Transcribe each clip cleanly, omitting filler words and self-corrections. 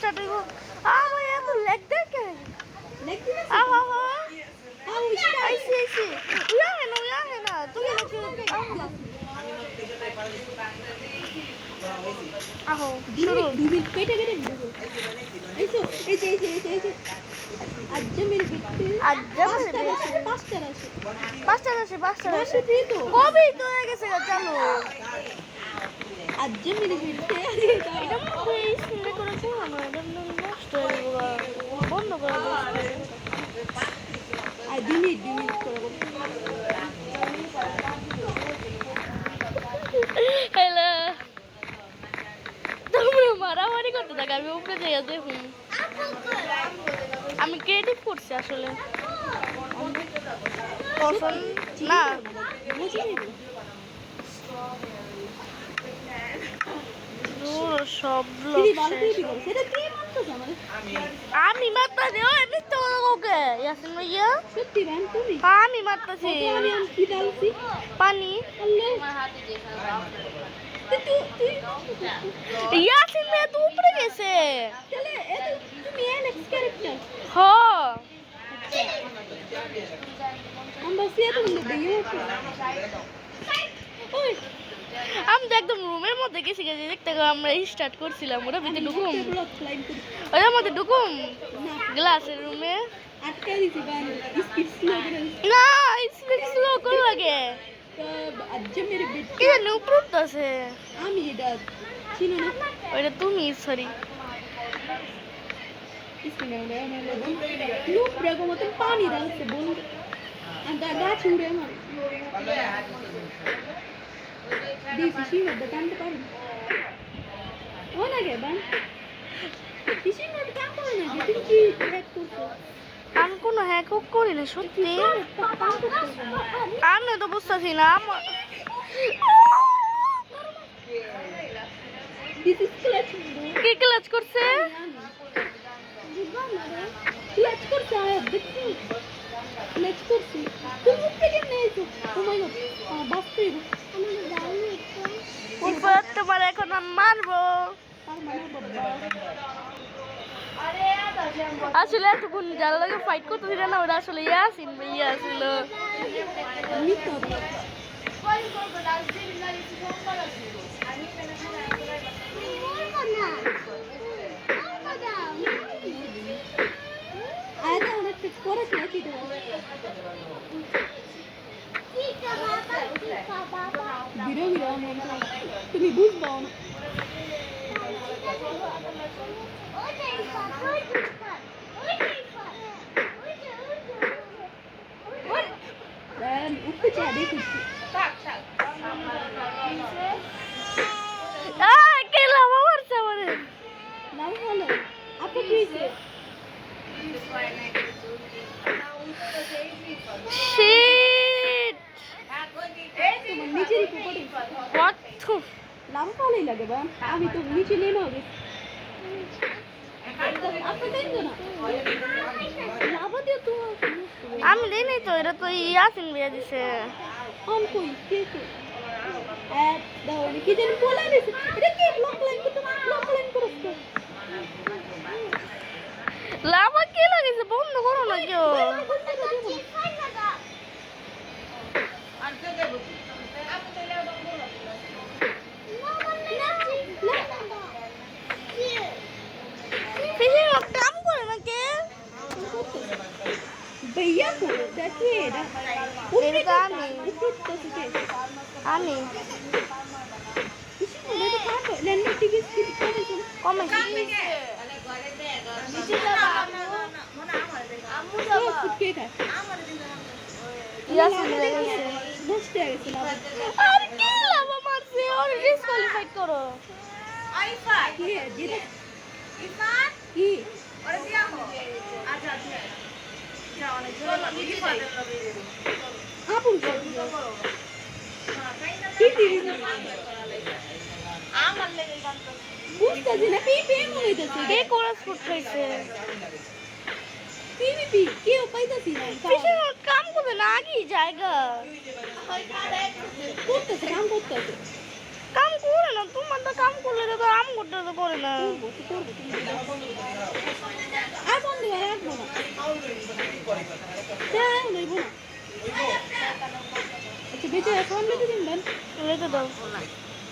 Start হইব আমার এত লেগ দেখে লেগ দিবে আহা আইসি উয়া হে না তুমি আহো শুরু দুই পেটে কেটে দেবো এইসো এই যে আজ্জা মেরে বিটতে পাঁচটা আসে তো কবে তো হয়ে গেছে চালু আজ্জা মেরে বিটতে এটা মনে স্ক্রিনে করে পুরানো এটা নষ্ট হয়ে যাবো বন্ধ করে আর 2 মিনিট করে হ্যালো তোমরা মারামারি করতে থাকো আমি উপরে যাই দেখুন আমি ক্রিয়েটিভ করছি আসলে পছন্দ না সব আমি মারতাছি ওই মিথ্যা কথা কাউকে ইয়াসিন ভাইয়া সত্যি ভাই তুমি আমি মারতাছি আমি কি ডালছি পানি তুই ইয়াসিন ভাইয়া তো উপরে গেছে তাহলে তুমি এলেক্স ক্যারেক্টার হ আমরা সিয়া তো দেইও ওই আমি তো একদম রুমের মধ্যে গেছি দেখতে আমরা স্টার্ট করছিলাম ওরা ভিতরে ঢুকুম ওরা মধ্যে ঢুকুম গ্লাসের রুমে আটকা দিছি গান স্পিড স্লো করে না স্পিড স্লো করে লাগে আজ্জা মেরে বিট কি জানি উপরে আছে আমি এটা চিনো না ওইটা তুমি সরি इसमें लूप ब्रेको मतलब पानी डाल से बोल गाछ उड़े हमारे फिशिंग में दुकान पे पानी हो ना क्या बन फिशिंग में काम करो ना जितनी की हैक करते আমি কোনো হ্যাক করি না সত্যি আমি তো বুঝতেছি না दिस इज क्लच কি ক্লাচ করছে क्लच करते हैं देखो क्लच करते तुम उठते के नहीं तो ओ माय गॉड बस पे हमें जाने এবার তোমার এখন আমি মারবো और माने बब्बा আসলে এতক্ষণ যার লগে ফাইট করতেছিল না ওরা আসলে ইয়াসিন ভাইয়া ছিল मितो आया उन्हें कुछ कोरा नहीं दो बिरो मन तुम्हें बुझ पाओ ना उसको चाहे कुछ কে লাভা মারছে আমারে नाम हेलो आपको कैसे শিট नीचे ही पकड़ी হোয়াট नाम पाले लगे बा अभी तो नीचे लेना होगा आपको देख दो ना लावा दे तू আমি দেই নাই তো এটা তো ইয়াসিন ভাইয়া দিছে हम कोई के तो ऐप दावली की जन बोला नहीं अरे के ब्लॉक लाइन को रखो লাভা কে লাগিছে বন্ধ করো না কেউ ফিশিং কাম করে না কে भैया को देखिए ना मेरे का नहीं ऊपर तो सुके আমি इसी में तो काम कर लेने टिकट की करे तो কমে নিচে যাবা আম্মু যাবা सुके का ইয়াসিন ভাইয়া গেছে नष्ट है इसला আর কে লাভা মারছে আর ডিসকোয়ালিফাই করো আইফা ये ये ইফাত की ওরে দিয়া হো আচ্ছা আচ্ছা যাও অনেক জোরে দিদি ফাদের লগে आप उनको করো की दी আমার লেগে গান তো बुझता जी ना पी पी मोई दसे কে কোরাস ফুট খাইছে पी पी के उपाय दसी ना ফিশিং কাম করে না আগে জায়গা করতে काम करते কাম করে না, তোমার তো কাম করলে তো আম করতে তো করে না। করবো তুমি আর বন্ধ করে রাখবো না হ্যাঁ লইব না আচ্ছা বেঁচে ফোন বেঁচে দিন রেখে দাও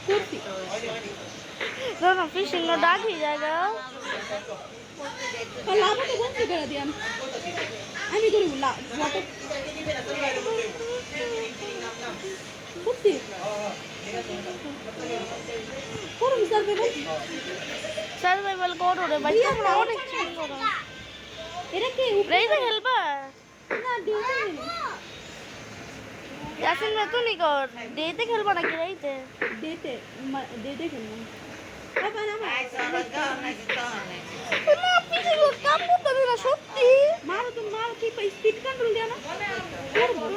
করছি না ফিশিং না ডাকি জায়গা লাভ তো বন্ধ করে দিয়াম আমি করি লাভ করছি করুন স্যার বেবল সার্ভাইভাল করো রে ভাই, তোমরা অনেক চিটিং করো। এটা কি রেইজে খেলবা? না দিও ইয়াসিন মে তো নি কর, ডেতে খেলবা নাকি রাইতে? দেতে দেতে খেললাম বাবা না না ফিশিং কাম করতে দিবে না সত্যি। মারো তো মারো কি স্পিড কন্ট্রোল দেয়া না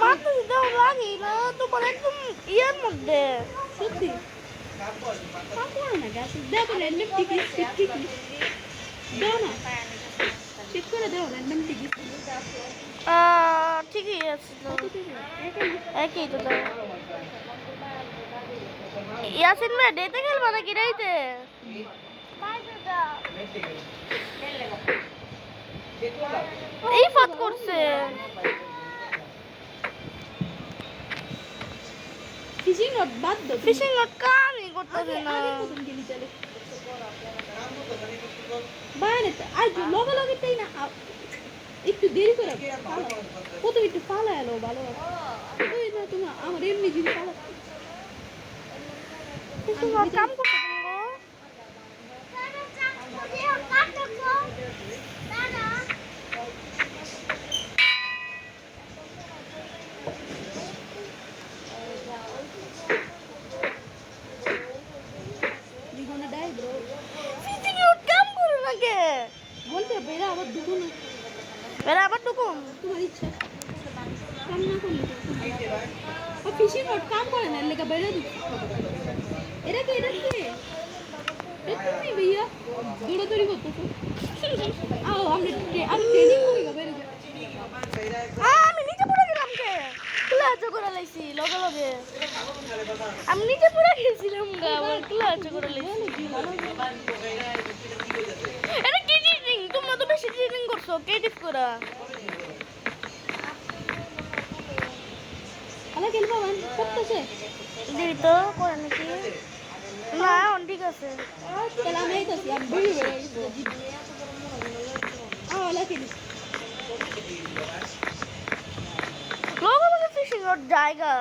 মারতে দাও লাগে না তোমার একদম ইয়ার মধ্যে। সত্যি কাম করো না গ্যাস দেখো র্যান্ডম টিকিট ঠিক দাও না চেক করে দাও র্যান্ডম টিকিট ঠিকই আছে তো, একই তো দাও। ইয়াসিন ভাই ডেতে খেলবা নাকি রাইতে? এই ফাত করছে। ফিশিং নট বাদ দাও ফিশিং নট কামই করতেছে না। গেলি চলে বাইরে আজ লগে লগে তাই না একটু দেরি করে কত একটু পালা এলো ভালো ওই না তোমার আমার এমনি জিনিস পালা ফিশিং নট কাম করতে গো। You gonna die, bro. Fishing not কাম করে না কে? বলতে বেরা আবার দুটো না বেলা আবার টুকুম। তোমার ইচ্ছা কাম না করলে আর ফিশিং নট কাম করে না লেখা বেরা দিচ্ছি এটা কি এটা তুমি भैया দৌড়াদৌড়ি করতেছো আও আমি ট্রেনিং করি গো বেরা আমি নিচে পড়ে গেলাম কে? ক্লাচ করে লাইছি লগে লগে। আমি নিচে পড়ে গেছিলাম গা, আবার ক্লাচ করে লাইছি। এটা কি চিটিং? তোমরা তো বেশি চিটিং করছো, ক্রিয়েটিভ করা। আলা খেলবা মান করতেছে দিদি তো করে নাকি? না এখন ঠিক আছে। তাহলে আমি আইতাছি আমি বেরি আলা খেলি লগে লগে ফিশিং রড জায়গা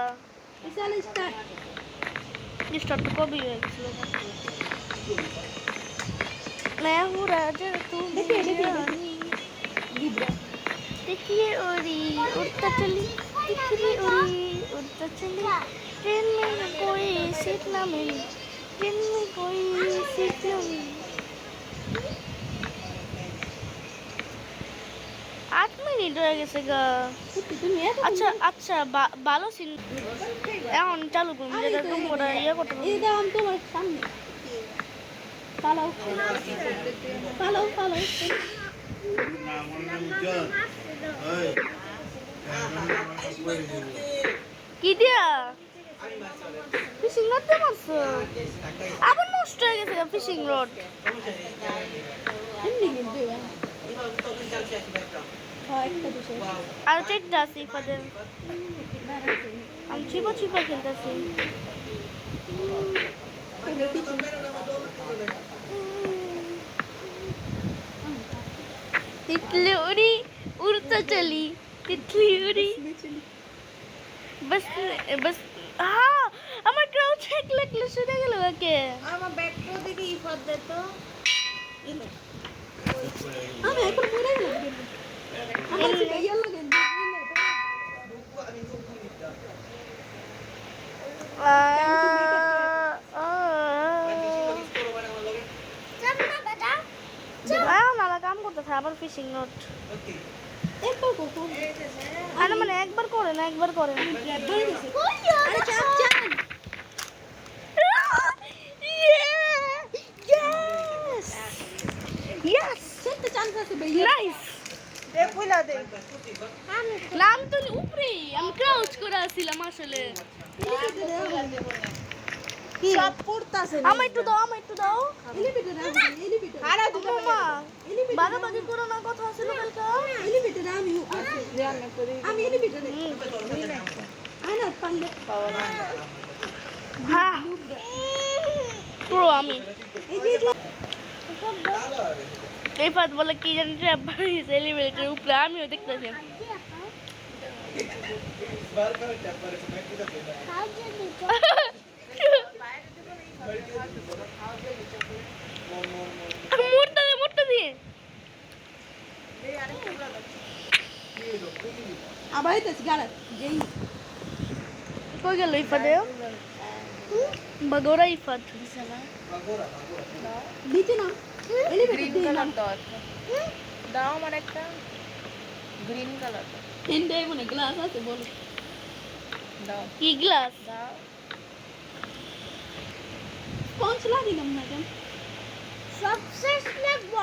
ইসালা স্টার্ট স্টার্ট তো কবি হয়ে গেছিল। मैं हूँ राजा तू देखिए, मेरी देखिए, रानी। लिब्रा देखिए उड़ी उड़ता चली, देखिए उड़ी उड़ता चली, ट्रेन में कोई सीट ना मिली, ट्रेन में कोई सीट ना मिली। 8 মিনিট হয়ে গেছে গা। তুমি এত আচ্ছা আচ্ছা ভালো সিন এখন চালু করুন, যেটা তোমরা ইয়ে করতে পারো। এই দাও তোমার সামনে পালাও পালাও পালাও কি দিয়া ফিশিং রড দিয়ে মারছো? আবার নষ্ট হয়ে গেছে ফিশিং রড। এমনি কিন্তু হ্যাঁ একটা দুটো আর চেকটা আছে ইফাদের। আমি চিপা চিপা খেলতেছি। तितली उड़ी उड़ता चली, तितली उड़ी बस बस हाँ আমার ক্রাউচ হ্যাক লাগলে শুনে গেল ওকে। আমার ব্যাগটা দিকে ইফাত দে তো আমি এখন মরে গেলাম আমার কাছে ইয়া লাগে নালা কাম করতেছে আবার ফিশিং নট। একবার কোকো আরে মানে একবার করে না, একবার করে না। একবার গেছে আরে চাপ চাপ Yes! Yes! সেটা চান্স আছে ভাইয়া Nice! দে কইলা দে নাম তো উপরে আমি ক্রাউচ করে আসছিলাম আসলে। কি সব পড়তাছে আমার একটু দাও, আমার একটু দাও। এলিভেটর আমি এলিভেটর আরে দুটো মা বাগাবাগি করো না, কথা ছিল কালকে। এলিভেটর আমি জানা করে আমি এলিভেটরে আনা পারলে হ্যাঁ পুরো আমি এই যে এই পাত বলে কি জানি সেলিব্রেটের উপরে আমিও দেখতেছি। মুড়তে দিয়ে আবার এটা গাড়া যেই কই গেল ইফাদে? বাগোরা ইফাদ নিচে না এলিভেটর গ্রিন দিয়ে কালার না দাও দাও আমার একটা গ্রিন কালার এন্ডে মনে গ্লাস আছে বল দাও কি গ্লাস? দাও স্পঞ্জ লাগিলাম না কেন সাকসেস লাগবো।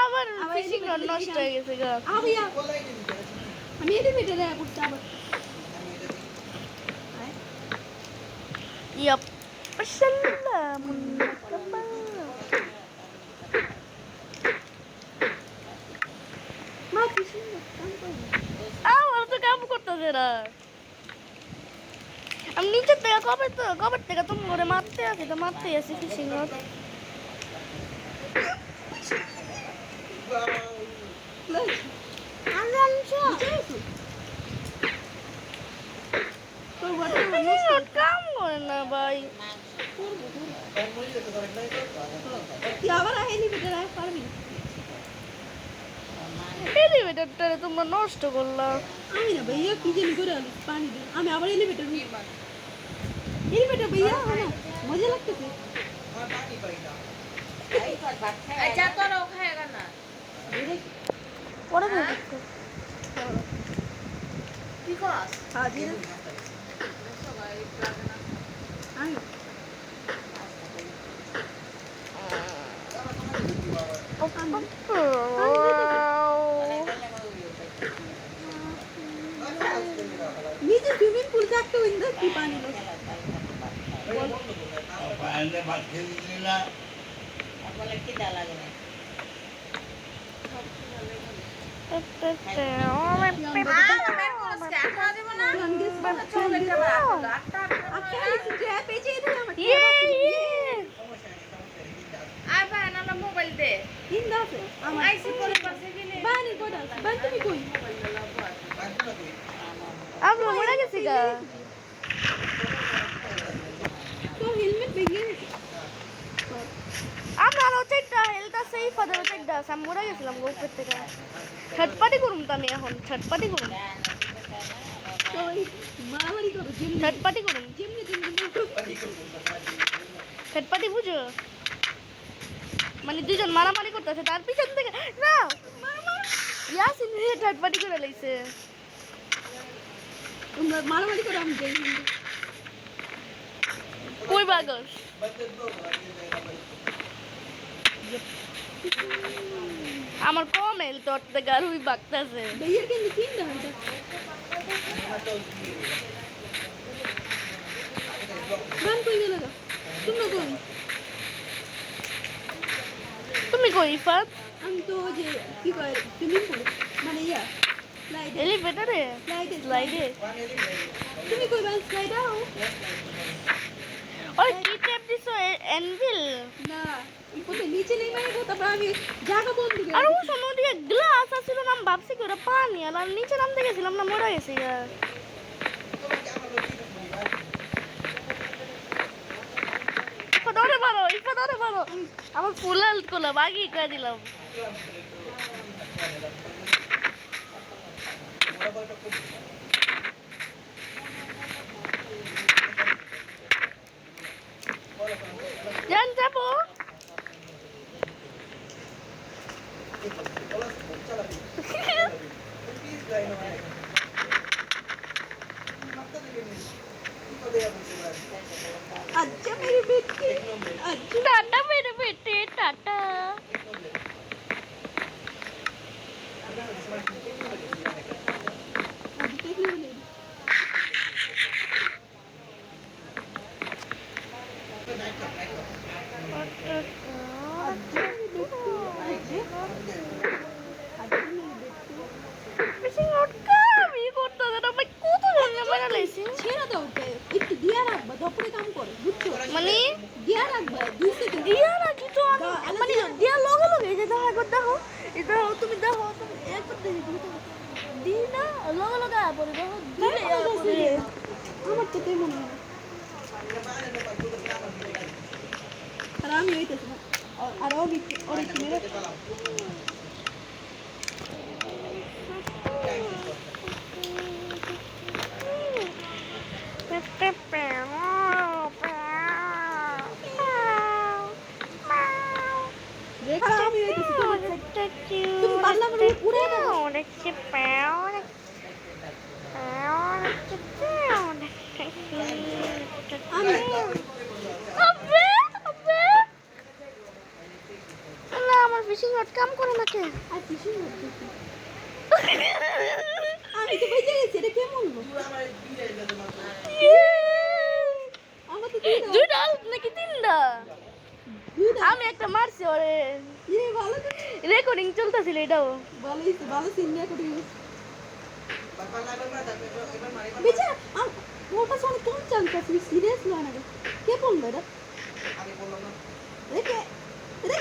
আবার ফিশিং রড নষ্ট হয়ে গেছে গা। আবিয়া আমি এলিভেটরে পড়তে আবার ইয়াপ সালাম মা ফিশিং কাম করে আমার তো কাম করতেছে না। আমি নিচে থেকে কবে থেকে তুমি করে মারতে আছি তো মারতে আছি ফিশিং রড। তোর বড় ফিশিং রড কাম করে না ভাই। তুই আবার এলিভেটরে পারবি না এলিভেটরটা তোমরা নষ্ট করলাম। আমি না ভাইয়া কি জানি করে আলু পানি দে আমি আবার এলিভেটর এলিভেটর ভাইয়া না মজা লাগতেছে আচ্ছা তোরা খায়গা না পরে কি কস হ্যাঁ দিয়ে দে। আমি নিচে সুইমিং পুল থাকতে ইন্দা কি পানি লোক মোবাইল দে ইন্দা আছে আমার আইসি করে পাশে গেলে বানি কোডা বানি তুমি কই আমরা মরে গেছি গা। তো হেলমেট ভেঙে গেছে আমরা আরো চারটা হেলটা সেই ফাদার চারটা আছে আমি মরে গেছিলাম গো উপর থেকে। ছটপাটি করুম তো আমি এখন ছটপাটি করুম তো মারামারি করো যেমনি ছটপাটি করুম যেমনি ছটপাটি বুঝো মানে দুজন মারামারি করতেছে তার পিছন থেকে না ইয়াসিন ছটপাটি করে লাইছে। তোমরা মারামারি করো আমি যাই কই বাগস আমার কম হেল তোর থেকে আর ওই বাগতাছে। ভাইয়ার কিন্তু চিন্তা হয় বান কই গেল গা তোমরা কই তুমি কই ইফাত? আমি তো যে কি কয় সুইমিং পুল মানে ইয়া স্লাইডে এলিভেটরে স্লাইডে স্লাইডে তুমি কই বান স্লাইড আও ওই কি টেপ দিছো এনভিল না কোথায় নিচে নেই মানে তারপর আমি জায়গা বন্ধ করে আর ও শোনো দিকে গ্লাস আছিল না আমি ভাবছি কি ওটা পানি আর আমি নিচে নামতে গেছিলাম না মরে গেছি গা। ধরে পারো আমার ফুল হেল্প করলাম আগে করে দিলাম। জান যাবো अच्छा मेरी बेटी अच्छा टाटा मेरे बेटे टाटा। পরে দেখো দূরে পরে আমার তো তাই মনে হয় না। আর আমি হইতেছি না আর অরিক মেরে আর আমি হইতেছি তোমার তুমি পারলাম উড়ে দাও আমি আমার ফিশিং রড কাম করে না কে আর কিছু করতেছি আমি তো বেঁচে গেছি এটা কে বলবো আমার তো দুইটা নাকি তিনটা আমি একটা মারছি ওরে ভালো তো রেকর্ডিং চলতেছিল এটাও ভালোই তো ভালো সিনিয়র করে বেচা ওটা শুনে কোন চান্স আছে সিরিয়াস নয় না কে বললো এটা রেখে রে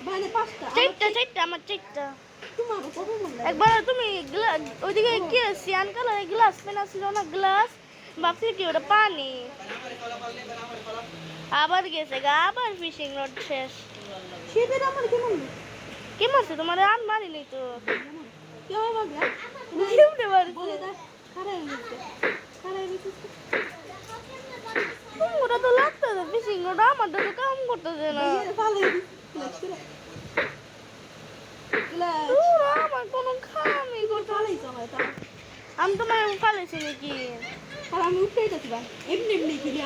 মানে পাঁচটা চারটা আমার চারটা তোমার কবে বললে একবার তুমি ওইদিকে কি সিয়ান কালার গ্লাস পেনা ছিল না গ্লাস ভাবছি কি ওটা পানি আবার গেছে গা আবার ফিশিং রড শেষ সেটা আমার কে বললো কে মারছে তোমার আর মারিনি তো কেউ ভাবলা কেমনে মারছে বলে দা খারাপ হয়েছে ওটা তো লাগতেছে ফিশিং রড আমারটা তো কাম করতেছে না ভালো আমার কোনো কামই করতে ভালোই সময় তো আমি তোমার ফালেছি নাকি আর আমি উঠতেই যাচ্ছি বা এমনি এমনি খেলি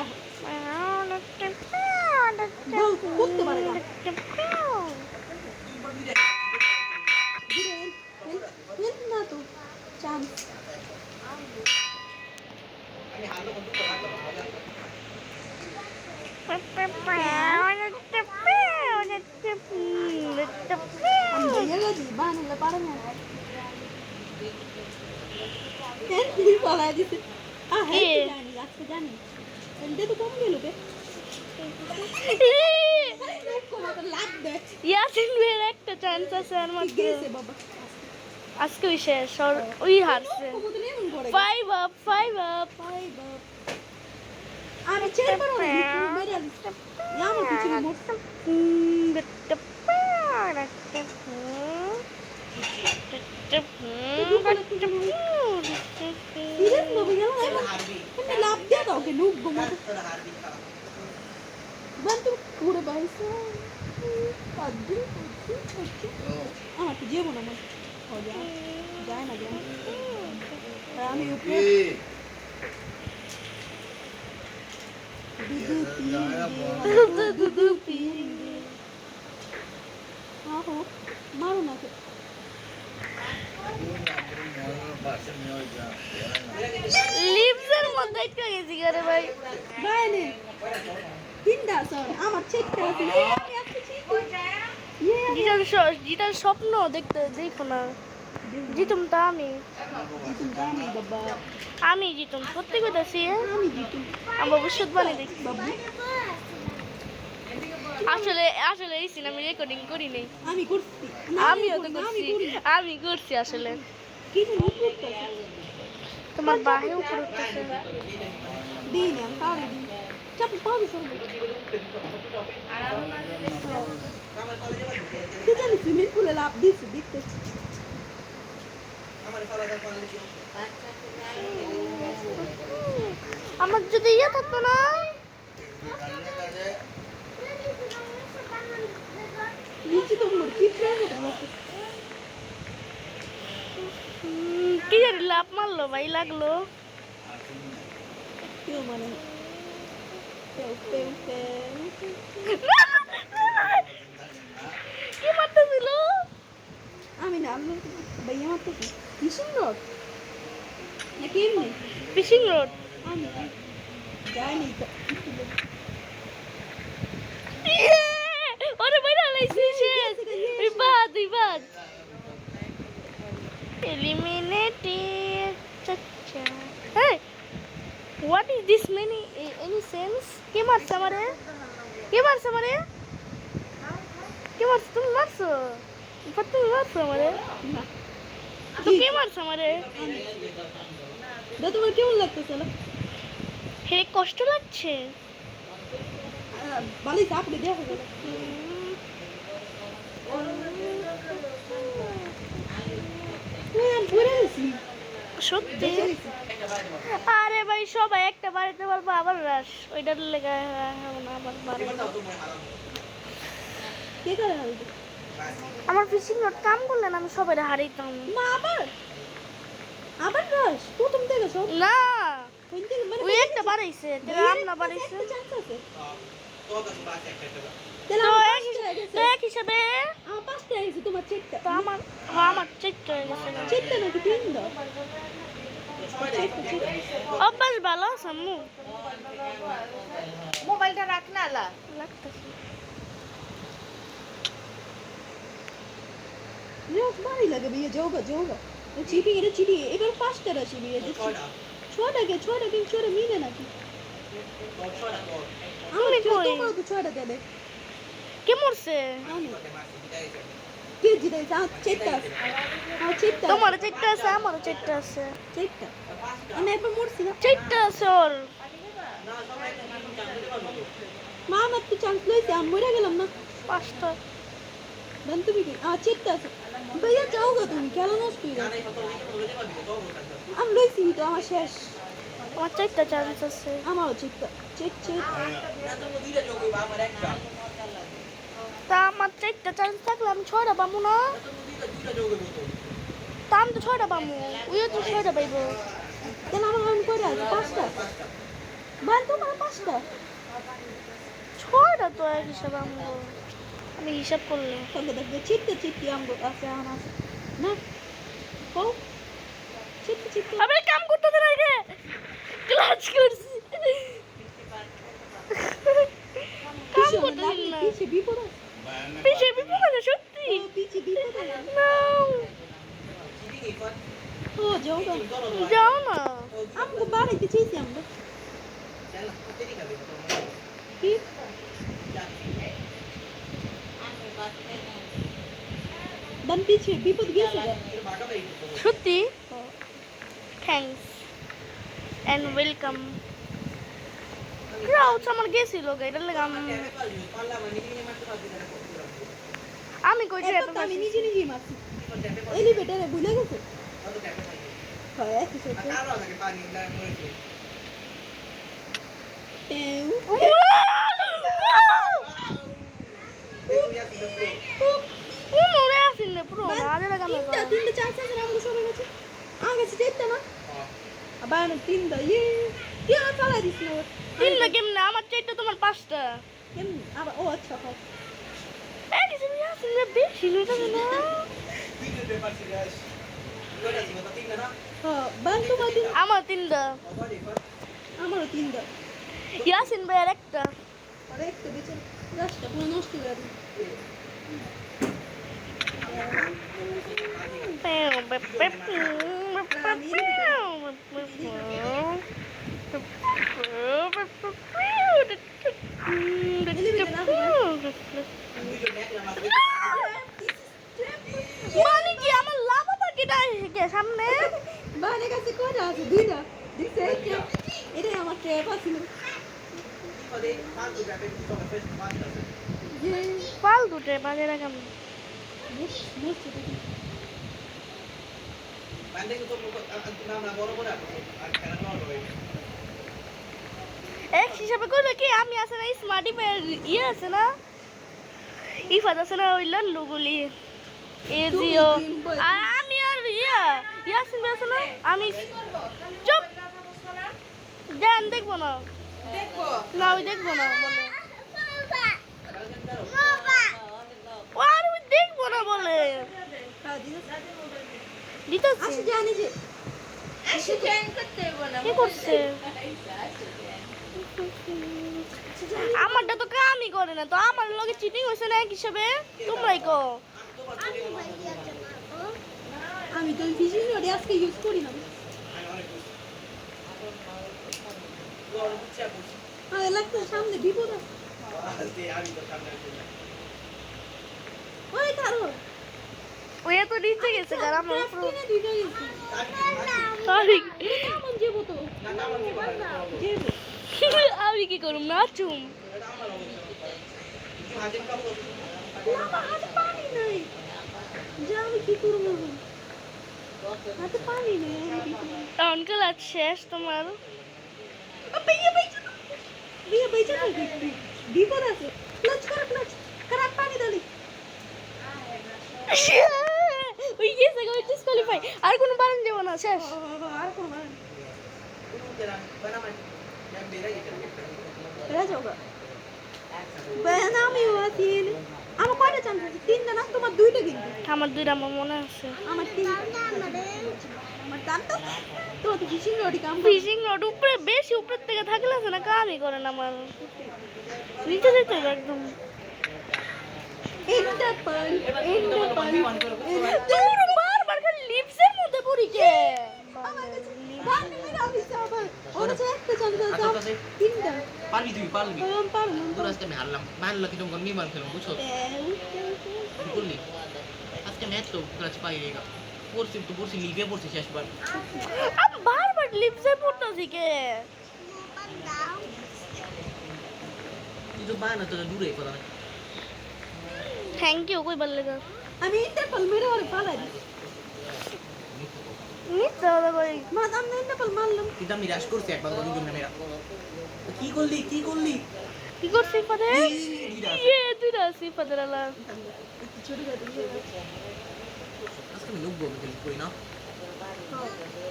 করতে পারে না না তো চান্স বানালে পারে না পালাই দিতে জানি আজকে জানি এমনি তো কম গেল বে লাগবে ইয়াসিন ভাইয়ের একটা চান্স আছে আর মাত্র গেছে বাবা আজকে শেষ ওই হারছে কবুতর এমন করে 5 up আমি চেয়ে পারো না মেরে দিতে আমার কিছু মোট সিরিয়াস নবে গেল এমনি লাভ দিয়ে দাও কে নুব গো মত বন্ধু পুরো বাইসা আদু আমার তো জীবন আমার हो जाए जाए ना जाए আমি উপরে দুদু পি আহো মারো না লিপসের মধ্যে একটা গেছি করে ভাই বাইনে তিনটা স্যার আমার চেক করা ছিল আমি আসছি জিতার স্বপ্ন দেখতে দেখো না জিতুম তো আমি বাবা আমি জিতুম সত্যি কইতাছি আমি জিতু আমি ভবিষ্যৎ বাণী দেখি বাবু আসলে এই সিনেমা আমি রেকর্ডিং করি নাই আমি করছি আমিও তো করছি আমি করছি আসলে কি করতে তোমার বাহে উপর উঠতেছে দিন আমি পারি দিন চাপ পাবি সব কি জানি সুইমিং পুলে লাভ দিছি দেখতে আমার যদি ইয়ে থাকতো না নিচে তো মোর কি প্রেম কি জানি লাভ মারলো ভাই লাগলো কেউ মানে কি মারতেছিল আমি না আমি ভাইয়া মারতেছি ফিশিং রড না কেমনি ফিশিং রড আমি যাইনি তো ওরে বাইরে লাইছি শেষ বিবাদ eliminated চাচা hey what is this many any sense কি মারছে আমারে কে মারছে আমারে? কে মারছে? তুমি মারছো? তুমি মারছো আমারে? না তো কে মারছে আমারে? দা তোমার কেমন লাগতেছে না হে কষ্ট লাগছে। বালি চাপড়ে দেখো গেল আমি পড়ে গেছি সত্যি? আরে ভাই সবাই একটা বাড়িতে পারবো আবার রাস ওইটার লেগে আবার বাড়ি। কে করে হারবে আমার ফিশিং রড কাম করলেন আমি সবাই হারাইতাম। মা আবার আবার রস প্রথম থেকে সব না কোন থেকে মানে ওই একটা বাড়াইছে তাহলে আমরা বাড়াইছে একটা চান্স আছে তো এক হিসাবে আমার পাঁচটা হয়েছে তোমার চেকটা তো আমার হ্যাঁ আমার চেক হয়ে গেছে চেকটা নাকি তিন দাও অভ্যাস ভালো আছে আম্মু মোবাইলটা রাখ না আলা লাগতেছে। রস ভারী লাগে ভাইয়া যোগা যোগা চিটিং এটা চিটিং এবার পাঁচটা রাশি ভাইয়া দেখছি ছয়টা কিন্তু ছয়টা মিলে নাকি আমার তোমার তো ছয়টা দেবে কে মরছে? আমি কে জিতেছে আমার চেকটা আছে আমার চেকটা তোমার চেকটা আছে আমারও চেকটা আছে। চেকটা আমি একবার মরছি না চেকটা আছে ওর। মা আমার তো চান্স লইছে আমি মরে গেলাম না পাঁচটা বান্ধবী কি আমার চেকটা আছে ভাইয়া যাও গো তুমি খেলা নষ্ট হয়ে যাবে আমি লইছি তো আমার শেষ আমার চেকটা চান্স আছে। আমারও চেকটা চেক চেক তা আমার চেকটা চান্স থাকলে আমি ছয়টা পাবো না? তা আমি তো ছয়টা পাবো ওইও তো ছয়টা পাইব। তাহলে আমার রান করে আছে পাঁচটা বান তোমার পাঁচটা ছয়টা তো এক হিসাবে আমি হিসাব করলে তবে দেখবে চিত্তে চিত্তি আমগো আছে আমার আছে না কও চিত্তে চিত্তে আমি কাম করতে দেন আগে ক্লাস করছি কাম করতে দিন না পিছে বিপদ আছে পিছে বিপদ আছে সত্যি পিছে বিপদ আছে না ও যাও গো যাও না আমগো বাড়িতে চাইছি আমগো কি বান পিছে বিপদ গেছে গো সত্যি থ্যাঙ্কস এন্ড ওয়েলকাম। ক্রাউডস আমার গেছিল এটার লেগে আমি কইছি এত আমি নিজে নিজেই মারছি এলিভেটরে ভুলে গেছে হয় একই সাথে মরে আসিন না পুরো আগে লাগানো তিনটা চান্স আছে আমাকে সবাই গেছে আগে যেতে না আবার তিনটা কি আর চালা দিস না তিনটা কেমনে আমার চাইতে তোমার পাঁচটা কেমন আবার ও আচ্ছা হোক এই কিছু আসিন না বেশি লইটা না হ্যাঁ বান তোমার দিন আমার তিনটা আমারও তিনটা ইয়াসিন ভাই আর একটা আর একটা বেঁচে রাস্তা পুরো নষ্ট করে দিই মানে কি আমার লাভ আবার কেটা সামনে বানের কাছে কয়টা আছে দুইটা দেখছে এটাই আমার ট্র্যাপ আছিল পাল দুটে বাজে রাখাম এক হিসাবে করলে কি আমি আছে না স্মার্ট ইয়ে আছে না ইফাত আছে না ওই লল্লুগুলি এজিও আমি আর ইয়াসিন আছে না আমি চুপ দেন দেখবো না দেখো না ওই দেখবো না বলে ও আর ওই দেখবো না বলে দিতেছে আসে জানি যে এসে জয়েন করতে হবে না কি করছে আমারটা তো কামই করে না তো আমার লগে চিটিং হইছে না এক হিসাবে তোমরাই কো আমি তো ফিশিং রড আজকে ইউজ করি না লাগতো সামনে বিপদ আছে ওই কারো ওই এত নিচে গেছে কার আমার কিনে দুইটা গেছে সরি কেমন যাবো তো যাবো আমি কি করুম নাচুম আমার হাতে পানি নাই যা আমি কি করবো হাতে পানি নেই আমি কি করবো? অঙ্কেল আজ শেষ তোমার ভাইয়া বেঁচে থাকবি বিপদ আছে ক্লাচ খারাপ পানি দালি ওই গেছে ওই ডিসকোয়ালিফাই আর কোনো বারণ দেব না শেষ আর কোন রাজা বেন আমি আছি আমার কয়টা চান্স আছে তিনটা না তোমার দুইটা কিন্তু আমার দুইটা আমার মনে আছে আমার তিনটা আমার দাম তো তো ফিশিং রডি কাম ফিশিং রড উপরে বেশি উপরের থেকে থাকলে আছে না কামই করে না আমার নিচে যেতে হবে একদম ইন্টারপল তোর বারবার খালি লিপসের মধ্যে পড়ি কে আমার কাছে গান মেরা হইছে আবার ওর কাছে একটা চান্স আছে তিনটা পারবি তুই পারবি পারবো তোর আজকে আমি হারলাম কি তোমার নির্মাণ খেলাম বুঝছো কি করলি আজকে ম্যাচ তো ক্লাচ পাই গেগা পড়ছি লিগে পড়ছি শেষবার আমি বারবার লিপসে পড়তাছি কে তুই তো বানা তো দূরে কথা না থ্যাংক ইউ কই বললে গা আমি ইন্টারপল মেরে ওরে পালাই মিথ্যা কথা কই মাদাম না ইন্টারপল মারলাম কিন্তু আমি রাশ করছি একবার দুজন মেরা কি করলি কি করছিস ফাদে ইয়ে দুইটা আছে ফাদের আলা ছোট গাড়ি আজকে আমি নুবো আমি করি না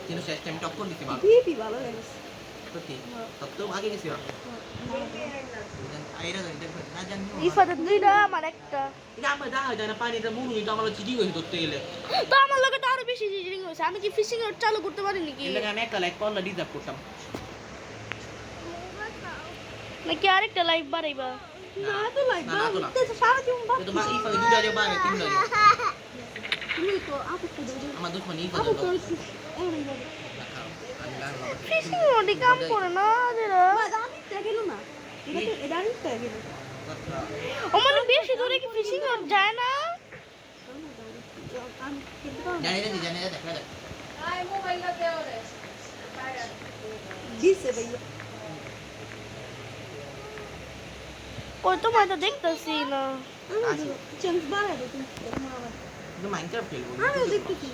কিন্তু শেষ টাইম টক্কর দিতে পারবো বিপি ভালো লাগছে সত্যি তত তো আগে গেছি আইরা দেখো না জানি এই ফাদের দুইটা আমার একটা এটা আমার দেখা যায় না পানিটা মুরু কিন্তু আমার চিটি হয়ে ধরতে গেলে তো আমার লগে তো আরো বেশি চিটিং হইছে আমি কি ফিশিং রড চালু করতে পারি নাকি এর লাগে আমি একটা লাইক পারলে ডিজার্ভ করতাম নাকি আরেকটা লাইভ বাড়াইবা না তো লাই না, না তো না। বাবা সারা জীবন বাপ তো মা ইফা দুইটা যে বাগে তিনটা যে তুমি তো আপু তো দাও আমার দুশ্মন ইফা আপু তো করছিস এমন ভাবে ফিশিং রডই কাম করে না যেরা আমি গেল না এটা আমি গেল ও মানে বেশি দূরে কি ফিশিং রড যায় না আমি কিন্তু পারবো না। জানি না দেখা দেখ আই মোবাইলটা দেও রে দিছে ভাইয়া কই তোমার তো দেখতেছি না আমি চান্স বাড়াবো তুমি কিন্তু মাইনক্রাফট খেলবো আমিও দেখতেছি